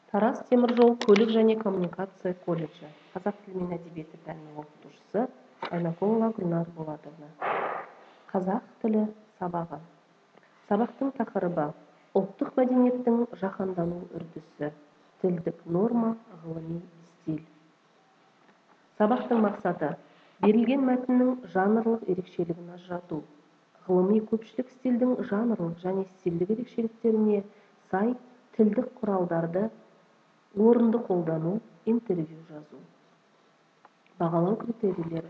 Тараз теміржол көлік және коммуникация колледжі қазақ тілі мен әдебиеті пәнінің оқытушысы Айнакулова Гүлнар Болатовна. Қазақ тілі сабағы. Сабақтың тақырыбы ұлттық мәдениеттің жаһандану үрдісі, тілдік норма, ғылыми стиль. Сабақтың мақсаты берілген мәтіннің жанрлық ерекшелігін ажырату, ғылыми көпшілік стильдің жанрлық және стильдік ерекшеліктеріне сай тілдік құралдарды орынды қолдану, интервью жазу. Бағалау критерийлері.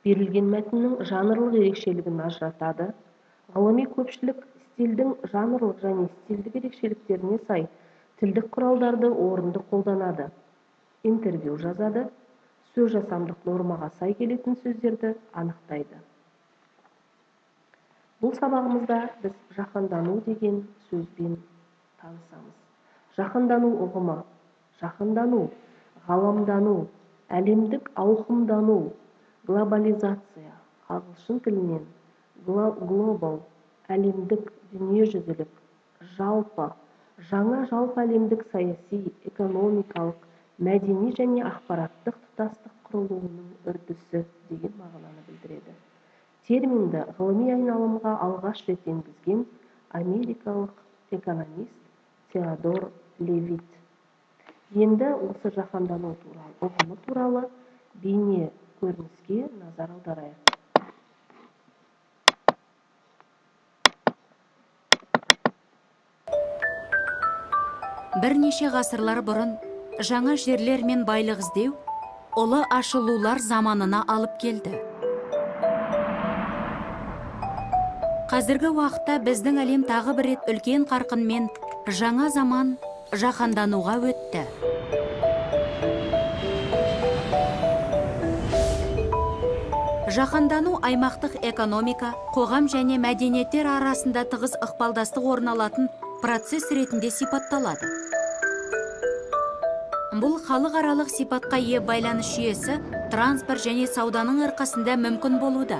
Берілген мәтіннің жанрлық ерекшелігін ажыратады, ғылыми көпшілік стильдің жанрлық және стильдік ерекшеліктеріне сай тілдік құралдарды орынды қолданады, интервью жазады, сөз жасамдық нормаға сай келетін сөздерді анықтайды. Бұл сабағымызда біз жаһандану деген сөзбен танысамыз. Жаһандану ұғымы, жаһандану, ғаламдану, әлемдік ауқымдану, глобализация, ағылшын тілінен глобал, әлемдік, дүниежүзілік, жалпы, жаңа жалпы әлемдік саяси, экономикалық, мәдени және ақпараттық тұтастық құрылуының үрдісі деген мағынаны білдіреді. Терминді ғылыми айналымға алғаш рет енгізген америкалық экономист Теодор Левит. Енді осы жаһандану туралы ұғымы туралы бейне көрініске назар аударайық. Бірнеше ғасырлар бұрын жаңа жерлер мен байлық іздеу ұлы ашылулар заманына алып келді. Қазіргі уақытта біздің әлем тағы бір рет үлкен қарқынмен жаңа заман жаһандануға өтті. Жаһандану аймақтық экономика, қоғам және мәдениеттер арасында тығыз ықпалдастық орын алатын процесс ретінде сипатталады. Бұл халықаралық сипатқа ие байланыс жүйесі транспорт және сауданың арқасында мүмкін болуда.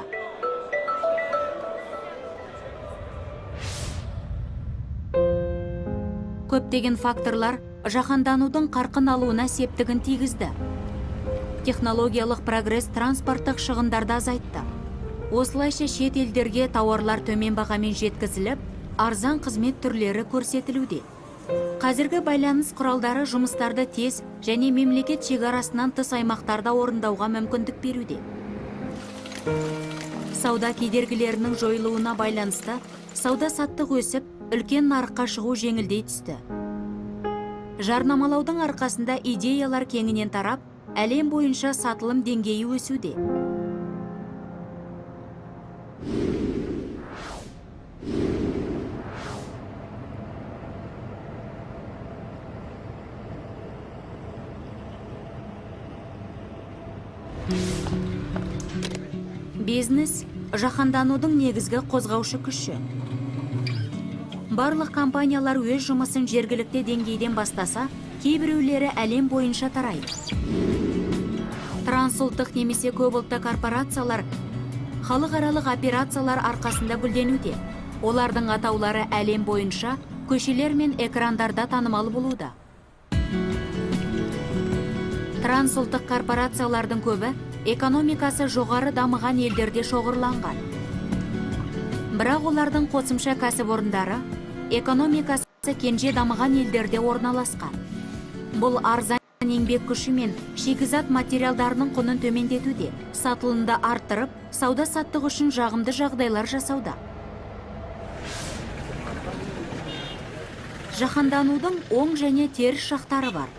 Көптеген факторлар жаһанданудың қарқын алуына септігін тигізді. Технологиялық прогресс транспорттық шығындарды азайтты. Осылайша шет елдерге тауарлар төмен бағамен жеткізіліп, арзан қызмет түрлері көрсетілуде. Қазіргі байланыс құралдары жұмыстарды тез және мемлекет шекарасынан тыс аймақтарда орындауға мүмкіндік беруде. Сауда кедергілерінің жойылуына байланысты сауда-саттық өсіп, үлкен нарыққа шығу жеңілдей түсті. Жарнамалаудың арқасында идеялар кеңінен тарап, әлем бойынша сатылым деңгейі өсуде. Бизнес жаһанданудың негізгі қозғаушы күші. Барлық компаниялар өз жұмысын жергілікті деңгейден бастаса, кейбіреулері әлем бойынша тарайды. Трансұлттық немесе көпұлтты корпорациялар халықаралық операциялар арқасында гүлденуде. Олардың атаулары әлем бойынша көшелер мен экрандарда танымал болуда. Трансұлттық корпорациялардың көбі экономикасы жоғары дамыған елдерде шоғырланған. Бірақ олардың қосымша кәсіпорындары экономикасы кенже дамыған елдерде орналасқан. Бұл арзан еңбек күші мен шикізат материалдарының құнын төмендетуде, сатылымды арттырып, сауда-саттық үшін жағымды жағдайлар жасауда. Жаһанданудың оң және теріс жақтары бар.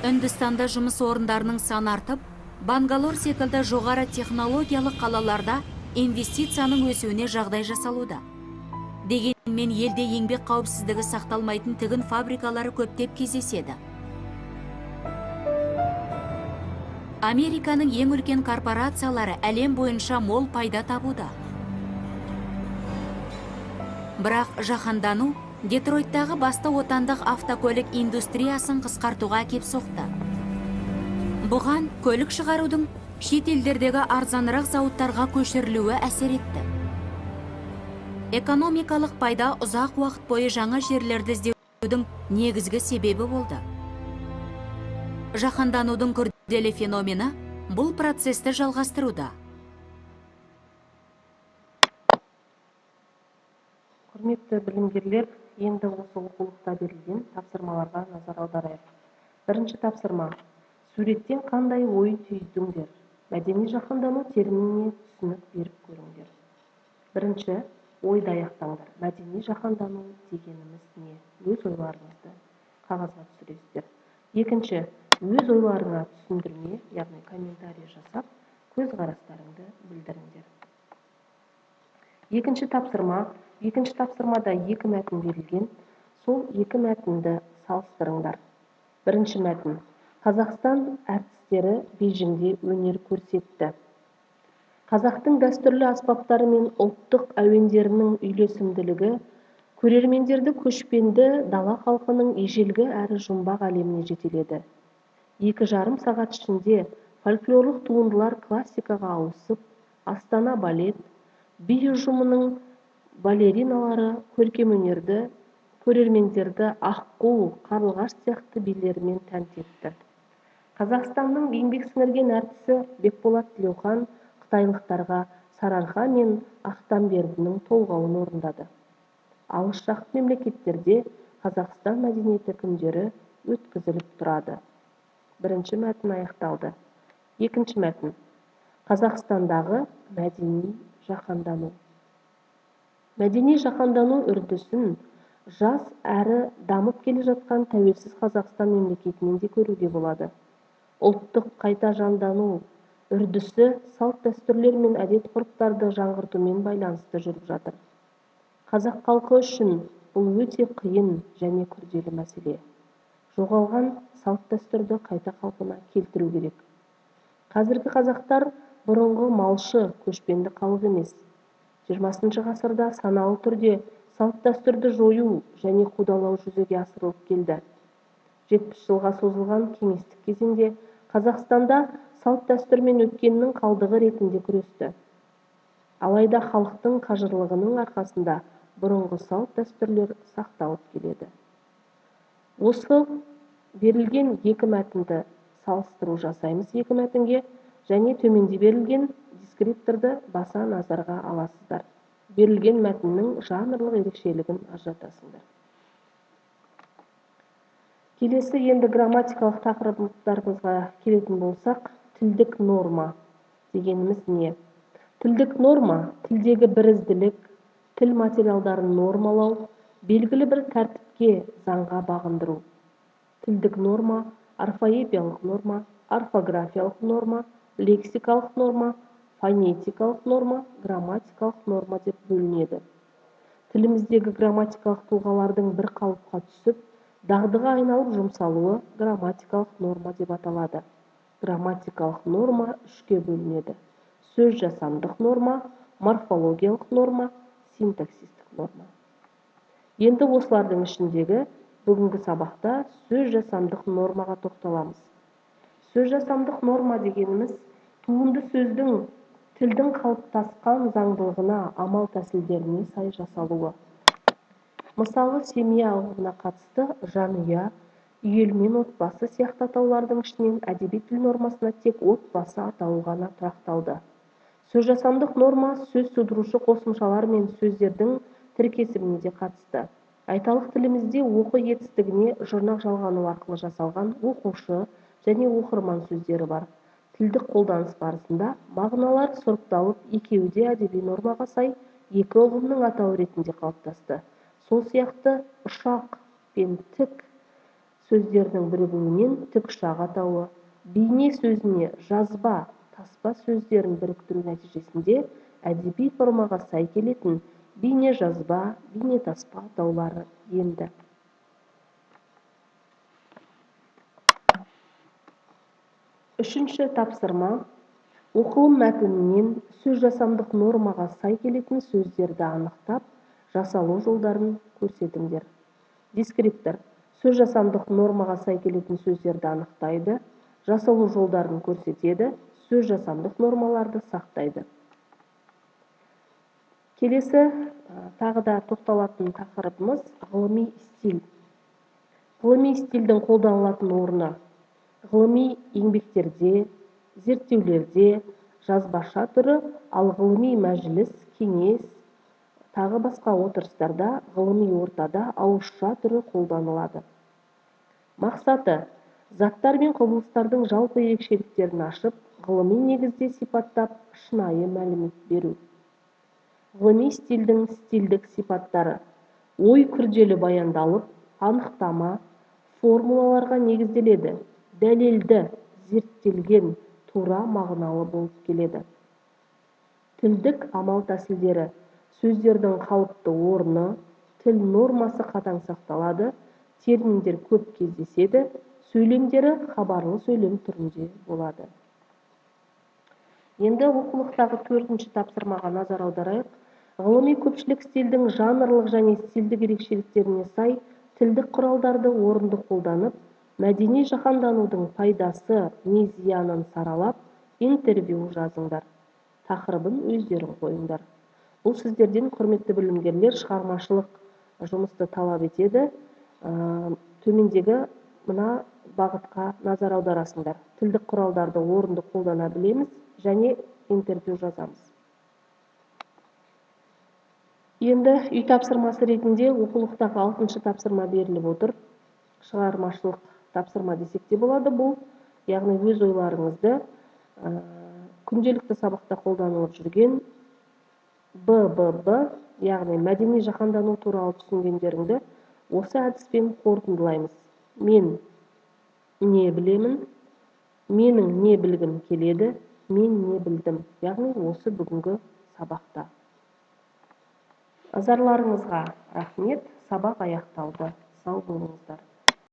Үндістанда жұмыс орындарының саны артып, Бангалор секілді жоғары технологиялық қалаларда инвестицияның өсуіне жағдай жасалуда. Дегенмен елде еңбек қауіпсіздігі сақталмайтын тігін фабрикалары көптеп кездеседі. Американың ең үлкен корпорациялары әлем бойынша мол пайда табуда. Бірақ жаһандану Детройттағы басты отандық автокөлік индустриясын қысқартуға әкеп соқты. Бұған көлік шығарудың шет елдердегі арзанырақ зауыттарға көшірілуі әсер етті. Экономикалық пайда ұзақ уақыт бойы жаңа жерлерді іздеу өзгертудің негізгі себебі болды. Жаһанданудың күрделі феномені бұл процесті жалғастыруда. Құрметті білімгерлер, енді осы оқулықта берілген тапсырмаларға назар аударайық. Бірінші тапсырма. Суреттен қандай ой түйдіңдер? Мәдени жаһандану терминіне түсінік беріп көріңдер. Бірінші, ойды аяқтаңдар. Мәдени жаһандану дегеніміз не? Өз ойларыңызды қағазға түсіресіздер. Екінші, өз ойларыңа түсіндірме, яғни комментарий жасап, көзқарастарыңды білдіріңдер. Екінші тапсырмада екі мәтін берілген, сол екі мәтінді салыстырыңдар. Бірінші мәтін. Қазақстан әртістері Бейжіңде өнер көрсетті. Қазақтың дәстүрлі аспаптары мен ұлттық әуендерінің үйлесімділігі көрермендерді көшпенді дала халқының ежелгі әрі жұмбақ әлеміне жетеледі. 2,5 сағат ішінде фольклорлық туындылар классикаға ауысып, Астана балет, би ұжымының балериналары көркемөнерді көрермендерді Аққу, Қарлығаш сияқты билерімен тәнті етті. Қазақстанның еңбек сіңірген әртісі Бекболат Тілеухан қытайлықтарға Сарыарқа мен Ақтамбердінің толғауын орындады. Алыс жақын мемлекеттерде Қазақстан мәдениеті күндері өткізіліп тұрады. Бірінші мәтін аяқталды. Екінші мәтін. Қазақстандағы мәдени жаһандану. Мәдени жаһандану үрдісін жас әрі дамып келе жатқан тәуелсіз Қазақстан мемлекетінен де көруге болады. Ұлттық қайта жандану үрдісі салт дәстүрлер мен әдет-ғұрыптарды жаңғыртумен байланысты жүріп жатыр. Қазақ халқы үшін бұл өте қиын және күрделі мәселе. Жоғалған салт дәстүрді қайта қалпына келтіру керек. Қазіргі қазақтар бұрынғы малшы, көшпенді халық емес. 20 ғасырда саналы түрде салт дәстүрді жою және қудалау жүзеге асырылып келді. 70 жылға созылған кеңестік кезеңде Қазақстанда салт дәстүр мен өткеннің қалдығы ретінде күресті. Алайда халықтың қажырлығының арқасында бұрынғы салт дәстүрлер сақталып келеді. Осы берілген екі мәтінді салыстыру жасаймыз екі мәтінге және төменде берілген дескрипторды баса назарға аласыздар. Берілген мәтіннің жанрлық ерекшелігін ажыратасыңдар. Келесі енді грамматикалық тақырыптарымызға келетін болсақ, тілдік норма дегеніміз не? Тілдік норма – тілдегі бірізділік, тіл материалдарын нормалау, белгілі бір тәртіпке, заңға бағындыру. Тілдік норма – орфоэпиялық норма, орфографиялық норма, лексикалық норма, фонетикалық норма, грамматикалық норма деп бөлінеді. Тіліміздегі грамматикалық тұлғалардың бір қалыпқа түсіп, дағдыға айналып жұмсалуы грамматикалық норма деп аталады. Грамматикалық норма үшке бөлінеді. Сөз жасамдық норма, морфологиялық норма, синтаксистік норма. Енді осылардың ішіндегі бүгінгі сабақта сөз жасамдық нормаға тоқталамыз. Сөз жасамдық норма дегеніміз туынды сөздің тілдің қалыптасқан заңдылығына, амал тәсілдеріне сай жасалуы. Мысалы, семья ұғымына қатысты жанұя, үйелмен отбасы сияқты атаулардың ішінен әдеби тіл нормасына тек отбасы атауы ғана тұрақталды. Сөз жасамдық норма сөз тудырушы қосымшалар мен сөздердің тіркесіміне де қатысты. Айталық тілімізде оқу етістігіне жұрнақ жалғану арқылы жасалған оқушы және оқырман сөздері бар. Тілдік қолданыс барысында мағыналар сұрыпталып, екеуі де әдеби нормаға сай екі ұғымның атауы ретінде қалыптасты. Сол сияқты ұшақ пен тік сөздердің бірігуінен тікұшақ атауы, бейне сөзіне жазба, таспа сөздерін біріктіру нәтижесінде әдеби формаға сай келетін бейне жазба, бейне таспа атаулары енді. Үшінші тапсырма. Оқылым мәтінінен сөз жасамдық нормаға сай келетін сөздерді анықтап, жасалу жолдарын көрсетіңдер. Дескриптор. Сөз жасамдық нормаға сай келетін сөздерді анықтайды, жасалу жолдарын көрсетеді, сөз жасамдық нормаларды сақтайды. Келесі тағы да тоқталатын тақырыбымыз ғылыми стиль. Ғылыми стильдің қолданылатын орны ғылыми еңбектерде, зерттеулерде жазбаша түрі, ал ғылыми мәжіліс, кеңес, тағы басқа отырыстарда, ғылыми ортада ауызша түрі қолданылады. Мақсаты заттар мен құбылыстардың жалпы ерекшеліктерін ашып, ғылыми негізде сипаттап, шынайы мәлімет беру. Ғылыми стильдің стильдік сипаттары: ой күрделі баяндалып, анықтама, формулаларға негізделеді, дәлелді, зерттелген, тура мағыналы болып келеді. Тілдік амал тәсілдері: сөздердің қалыпты орны, тіл нормасы қатаң сақталады, терминдер көп кездеседі, сөйлемдері хабарлы сөйлем түрінде болады. Енді оқулықтағы 4-ші тапсырмаға назар аударайық. Ғылыми көпшілік стильдің жанрлық және стильдік ерекшеліктеріне сай тілдік құралдарды орынды қолданып, мәдени жаһанданудың пайдасы, не зиянын саралап, интервью жазыңдар. Тақырыбын өздерің қойыңдар. Бұл сіздерден, құрметті білімгерлер, шығармашылық жұмысты талап етеді. Төмендегі мына бағытқа назар аударасыңдар. Тілдік құралдарды орынды қолдана білеміз және интервью жазамыз. Енді үй тапсырмасы ретінде оқулықтағы 6-шы тапсырма беріліп отыр. Шығармашылық тапсырма десек те болады бұл. Яғни өз ойларыңызды күнделікті сабақта қолданылып жүрген БББ, яғни мәдени жаһандану туралы түсінгендеріңді осы әдіспен қорытындылаймыз. Мен не білемін, менің не білгім келеді, мен не білдім. Яғни осы бүгінгі сабақта. Назарларыңызға рахмет. Сабақ аяқталды. Сау болыңыздар.